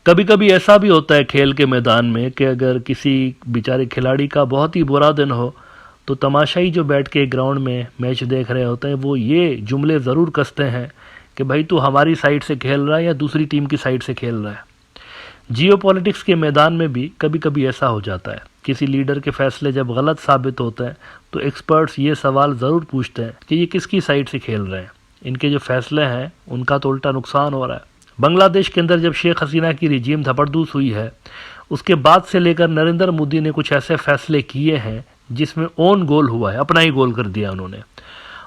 कभी कभी ऐसा भी होता है खेल के मैदान में कि अगर किसी बेचारे खिलाड़ी का बहुत ही बुरा दिन हो तो तमाशाई जो बैठ के ग्राउंड में मैच देख रहे होते हैं वो ये जुमले ज़रूर कसते हैं कि भाई तू हमारी साइड से खेल रहा है या दूसरी टीम की साइड से खेल रहा है। जियोपॉलिटिक्स के मैदान में भी कभी कभी ऐसा हो जाता है। किसी लीडर के फैसले जब गलत साबित होते हैं तो एक्सपर्ट्स ये सवाल ज़रूर पूछते हैं कि ये किसकी साइड से खेल रहे हैं, इनके जो फैसले हैं उनका तो उल्टा नुकसान हो रहा है। बांग्लादेश के अंदर जब शेख हसीना की रिजीम धपड़दूस हुई है उसके बाद से लेकर नरेंद्र मोदी ने कुछ ऐसे फैसले किए हैं जिसमें ओन गोल हुआ है, अपना ही गोल कर दिया उन्होंने।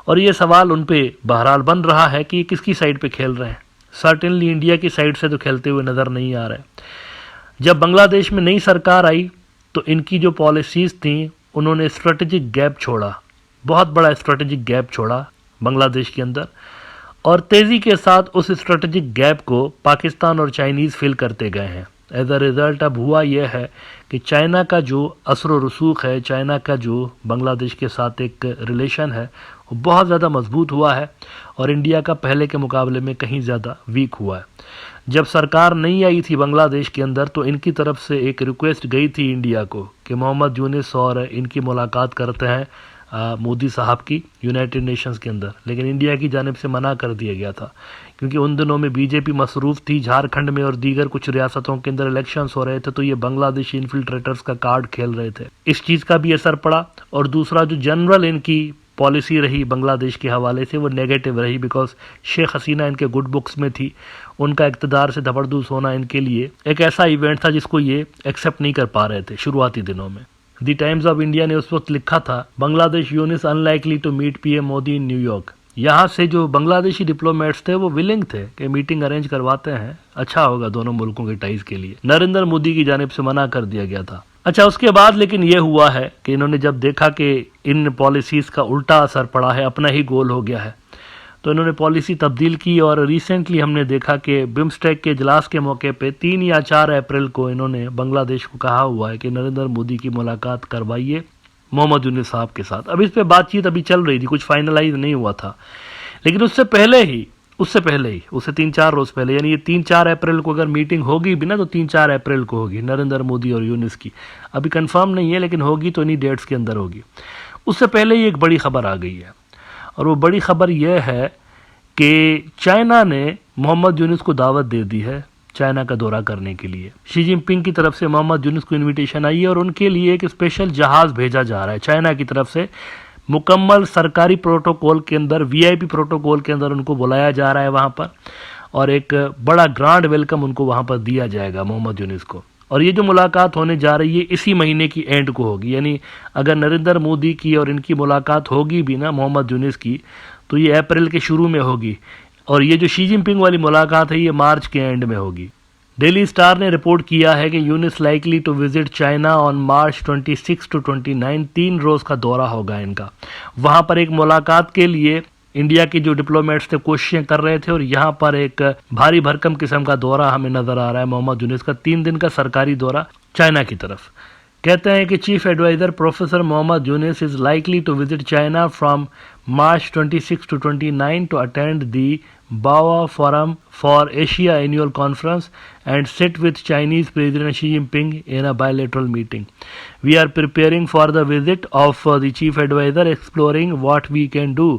और ये सवाल उन पे बहरहाल बन रहा है कि ये किसकी साइड पे खेल रहे हैं। सर्टेनली इंडिया की साइड से तो खेलते हुए नज़र नहीं आ रहे। जब बांग्लादेश में नई सरकार आई तो इनकी जो पॉलिसीज़ थी उन्होंने स्ट्रेटेजिक गैप छोड़ा, बहुत बड़ा स्ट्रेटेजिक गैप छोड़ा बांग्लादेश के अंदर, और तेज़ी के साथ उस स्ट्रेटेजिक गैप को पाकिस्तान और चाइनीज़ फिल करते गए हैं। एज अ रिज़ल्ट अब हुआ यह है कि चाइना का जो असर व रसूख है, चाइना का जो बांग्लादेश के साथ एक रिलेशन है वो बहुत ज़्यादा मजबूत हुआ है और इंडिया का पहले के मुकाबले में कहीं ज़्यादा वीक हुआ है। जब सरकार नहीं आई थी बांग्लादेश के अंदर तो इनकी तरफ से एक रिक्वेस्ट गई थी इंडिया को कि मोहम्मद यूनिस और इनकी मुलाकात करते हैं मोदी साहब की यूनाइटेड नेशंस के अंदर, लेकिन इंडिया की जानिब से मना कर दिया गया था क्योंकि उन दिनों में बीजेपी मसरूफ़ थी, झारखंड में और दीगर कुछ रियासतों के अंदर इलेक्शंस हो रहे थे तो ये बांग्लादेशी इन्फिल्ट्रेटर्स का कार्ड खेल रहे थे। इस चीज़ का भी असर पड़ा। और दूसरा जो जनरल इनकी पॉलिसी रही बांग्लादेश के हवाले से वो नेगेटिव रही, बिकॉज शेख हसीना इनके गुड बुक्स में थी। उनका इक़्तिदार से धबरदूस होना इनके लिए एक ऐसा इवेंट था जिसको ये एक्सेप्ट नहीं कर पा रहे थे शुरुआती दिनों में। द टाइम्स ऑफ इंडिया ने उस वक्त लिखा था Bangladesh Yunus unlikely to meet PM Modi in New York. यहाँ से जो बांग्लादेशी डिप्लोमेट्स थे वो विलिंग थे कि मीटिंग अरेंज करवाते हैं, अच्छा होगा दोनों मुल्कों के टाइज के लिए। नरेंद्र मोदी की जानिब से मना कर दिया गया था। अच्छा, उसके बाद लेकिन ये हुआ है कि इन्होंने जब देखा कि इन पॉलिसीज़ का उल्टा असर पड़ा है, अपना ही गोल हो गया है, तो इन्होंने पॉलिसी तब्दील की। और रिसेंटली हमने देखा कि बिम्स्टेक के इजलास के मौके पे 3 या 4 अप्रैल को इन्होंने बांग्लादेश को कहा हुआ है कि नरेंद्र मोदी की मुलाकात करवाइए मोहम्मद यूनिस साहब के साथ। अब इस पे बातचीत अभी चल रही थी, कुछ फाइनलाइज नहीं हुआ था, लेकिन उससे पहले ही उससे 3-4 रोज़ पहले, यानी ये 3-4 अप्रैल को अगर मीटिंग होगी भी ना तो 3-4 अप्रैल को होगी नरेंद्र मोदी और यूनिस की। अभी कंफर्म नहीं है लेकिन होगी तो इन्हीं डेट्स के अंदर होगी। उससे पहले ही एक बड़ी खबर आ गई है और वो बड़ी खबर यह है कि चाइना ने मोहम्मद यूनिस को दावत दे दी है चाइना का दौरा करने के लिए। शी जिनपिंग की तरफ से मोहम्मद यूनिस को इनविटेशन आई है और उनके लिए एक स्पेशल जहाज़ भेजा जा रहा है चाइना की तरफ से। मुकम्मल सरकारी प्रोटोकॉल के अंदर, वीआईपी प्रोटोकॉल के अंदर उनको बुलाया जा रहा है वहाँ पर, और एक बड़ा ग्रांड वेलकम उनको वहाँ पर दिया जाएगा मोहम्मद यूनिस को। और ये जो मुलाकात होने जा रही है इसी महीने की एंड को होगी, यानी अगर नरेंद्र मोदी की और इनकी मुलाकात होगी भी ना मोहम्मद यूनिस की तो ये अप्रैल के शुरू में होगी, और ये जो शी जिनपिंग वाली मुलाकात है ये मार्च के एंड में होगी। डेली स्टार ने रिपोर्ट किया है कि Yunus likely to visit China on March 26 to 29, 3 रोज़ का दौरा होगा इनका। वहाँ पर एक मुलाकात के लिए इंडिया के जो डिप्लोमेट्स थे कोशिशें कर रहे थे और यहाँ पर एक भारी भरकम किस्म का दौरा हमें नज़र आ रहा है मोहम्मद यूनिस का, 3 दिन का सरकारी दौरा चाइना की तरफ। कहते हैं कि chief adviser professor Mohammad Yunus is likely to visit China from March 26 to 29 to attend the Bawa Forum for Asia Annual Conference and sit with Chinese President Xi Jinping in a bilateral meeting. We are preparing for the visit of the Chief Advisor, exploring what we can do.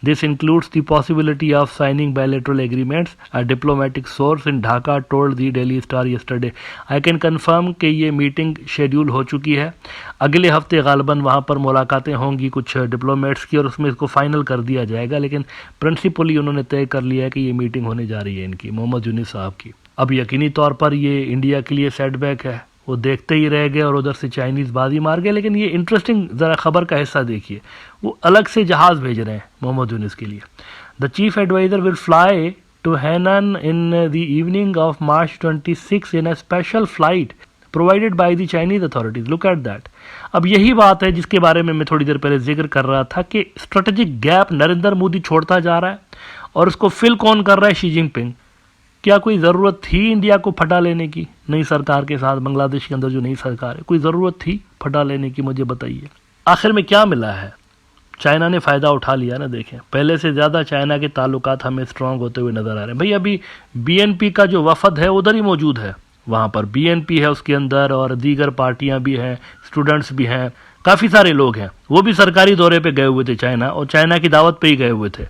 This includes the possibility of signing bilateral agreements, a diplomatic source in Dhaka told the Daily Star yesterday. I can confirm कि ये meeting schedule हो चुकी है। अगले हफ्ते गालबन वहाँ पर मुलाकातें होंगी कुछ डिप्लोमेट्स की और उसमें इसको फाइनल कर दिया जाएगा, लेकिन प्रिंसिपली उन्होंने तय कर लिया है कि ये मीटिंग होने जा रही है इनकी मोहम्मद यूनिस साहब की। अब यकीनी तौर पर ये इंडिया के लिए सेटबैक है, वो देखते ही रह गए और उधर से चाइनीज़ बाजी मार गए। लेकिन ये इंटरेस्टिंग ज़रा खबर का हिस्सा देखिए, वो अलग से जहाज़ भेज रहे हैं मोहम्मद यूनिस के लिए। The chief adviser will fly to Hainan in the evening of March 26 in a special flight provided by the Chinese authorities. Look at that. अब यही बात है जिसके बारे में मैं थोड़ी देर पहले जिक्र कर रहा था कि स्ट्रेटेजिक गैप नरेंद्र मोदी छोड़ता जा रहा है और उसको फिल कौन कर रहा है? Xi Jinping. क्या कोई ज़रूरत थी इंडिया को फटा लेने की नई सरकार के साथ? बांग्लादेश के अंदर जो नई सरकार है, कोई ज़रूरत थी फटा लेने की? मुझे बताइए। आखिर में क्या मिला है? चाइना ने फ़ायदा उठा लिया ना। देखें, पहले से ज़्यादा चाइना के ताल्लुकात हमें स्ट्रॉन्ग होते हुए नज़र आ रहे हैं। भाई अभी बीएनपी का जो वफद है उधर ही मौजूद है वहाँ पर बीएनपी है उसके अंदर और दीगर पार्टियां भी हैं, स्टूडेंट्स भी हैं, काफ़ी सारे लोग हैं। वो भी सरकारी दौरे पे गए हुए थे चाइना, और चाइना की दावत पे ही गए हुए थे।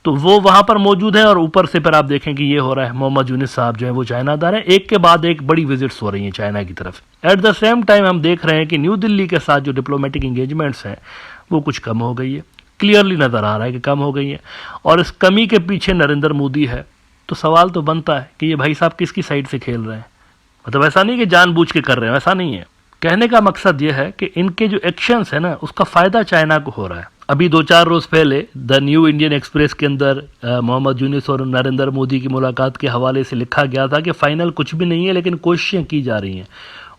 तो वो वहाँ पर मौजूद है, और ऊपर से फिर आप देखें कि ये हो रहा है, मोहम्मद यूनिस साहब जो है वो चाइना दार हैं, एक के बाद एक बड़ी विजिट्स हो रही हैं चाइना की तरफ। एट द सेम टाइम हम देख रहे हैं कि न्यू दिल्ली के साथ जो डिप्लोमेटिक इंगेजमेंट्स हैं वो कुछ कम हो गई है, क्लियरली नज़र आ रहा है कि कम हो गई है, और इस कमी के पीछे नरेंद्र मोदी है। तो सवाल तो बनता है कि ये भाई साहब किसकी साइड से खेल रहे हैं। मतलब ऐसा नहीं कि जानबूझ के कर रहे हैं, ऐसा नहीं है। कहने का मकसद यह है कि इनके जो एक्शंस है ना, उसका फ़ायदा चाइना को हो रहा है। अभी 2-4 रोज़ पहले द न्यू इंडियन एक्सप्रेस के अंदर मोहम्मद यूनिस और नरेंद्र मोदी की मुलाकात के हवाले से लिखा गया था कि फाइनल कुछ भी नहीं है, लेकिन कोशिशें की जा रही हैं।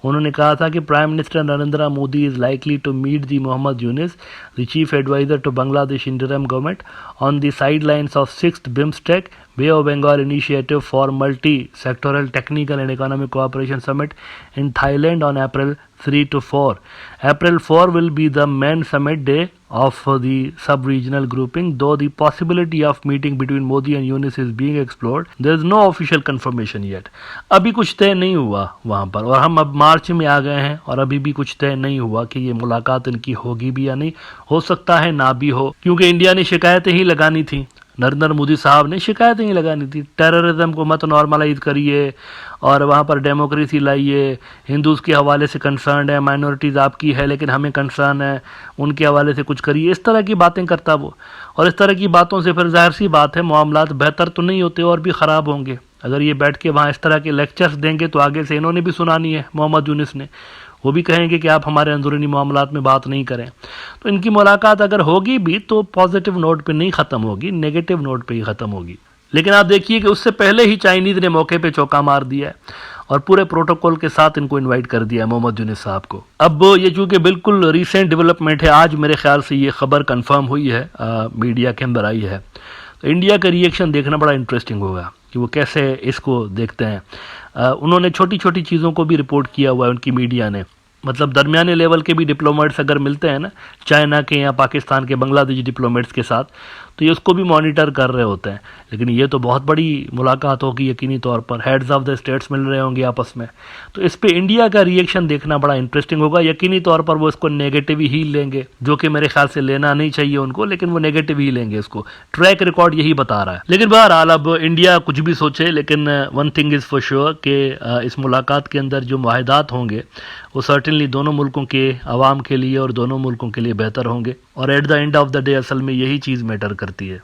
उन्होंने कहा था कि prime minister Narendra Modi is likely to meet the Mohammad Yunus, the chief adviser to Bangladesh interim government, on the sidelines of 6th BIMSTEC Bay of Bengal Initiative for Multi-Sectoral Technical and Economic Cooperation Summit in Thailand on April 3 to 4. April 4 will be the main summit day of the sub-regional grouping, though the possibility of meeting between Modi and Yunus is being explored. There is no official confirmation yet. अभी कुछ तय नहीं हुआ वहाँ पर, और हम अब मार्च में आ गए हैं और अभी भी कुछ तय नहीं हुआ कि ये मुलाकात इनकी होगी भी या नहीं। हो सकता है ना भी हो, क्योंकि इंडिया ने शिकायतें ही लगानी थी। नरेंद्र मोदी साहब ने शिकायतें ही लगानी थी, टेररिज्म को मत नॉर्मलाइज करिए और वहाँ पर डेमोक्रेसी लाइए, हिंदूज़ के हवाले से कंसर्न है, माइनॉरिटीज़ आपकी है लेकिन हमें कंसर्न है, उनके हवाले से कुछ करिए, इस तरह की बातें करता वो। और इस तरह की बातों से फिर जाहिर सी बात है मामलात बेहतर तो नहीं होते और भी ख़राब होंगे। अगर ये बैठ के वहाँ इस तरह के लेक्चर्स देंगे तो आगे से इन्होंने भी सुनानी है, मोहम्मद यूनिस ने, वो भी कहेंगे कि आप हमारे अंदरूनी मामलात में बात नहीं करें। तो इनकी मुलाकात अगर होगी भी तो पॉजिटिव नोट पे नहीं ख़त्म होगी, नेगेटिव नोट पे ही ख़त्म होगी। लेकिन आप देखिए कि उससे पहले ही चाइनीज़ ने मौके पे चौका मार दिया है और पूरे प्रोटोकॉल के साथ इनको इनवाइट कर दिया है मोहम्मद यूनिस साहब को। अब ये चूँकि बिल्कुल रिसेंट डेवलपमेंट है, आज मेरे ख्याल से ये खबर कंफर्म हुई है, मीडिया के अंदर आई है, तो इंडिया का रिएक्शन देखना बड़ा इंटरेस्टिंग होगा कि वो कैसे इसको देखते हैं। उन्होंने छोटी छोटी चीज़ों को भी रिपोर्ट किया हुआ है उनकी मीडिया ने। मतलब दरमियाने लेवल के भी डिप्लोमेट्स अगर मिलते हैं ना, चाइना के या पाकिस्तान के, बांग्लादेशी डिप्लोमेट्स के साथ, तो ये उसको भी मॉनिटर कर रहे होते हैं। लेकिन ये तो बहुत बड़ी मुलाकात होगी यकीनी तौर पर, हेड्स ऑफ द स्टेट्स मिल रहे होंगे आपस में, तो इस पे इंडिया का रिएक्शन देखना बड़ा इंटरेस्टिंग होगा। यकीनी तौर पर वो इसको नेगेटिव ही लेंगे, जो कि मेरे ख्याल से लेना नहीं चाहिए उनको, लेकिन वो नेगेटिव ही लेंगे इसको। ट्रैक रिकॉर्ड यही बता रहा है। लेकिन बहरहाल अब इंडिया कुछ भी सोचे, लेकिन one thing is for sure कि इस मुलाकात के अंदर जो मुआहदात होंगे वो सर्टेनली दोनों मुल्कों के आवाम के लिए और दोनों मुल्कों के लिए बेहतर होंगे। और at the end of the day असल में यही चीज़ मैटर करती है।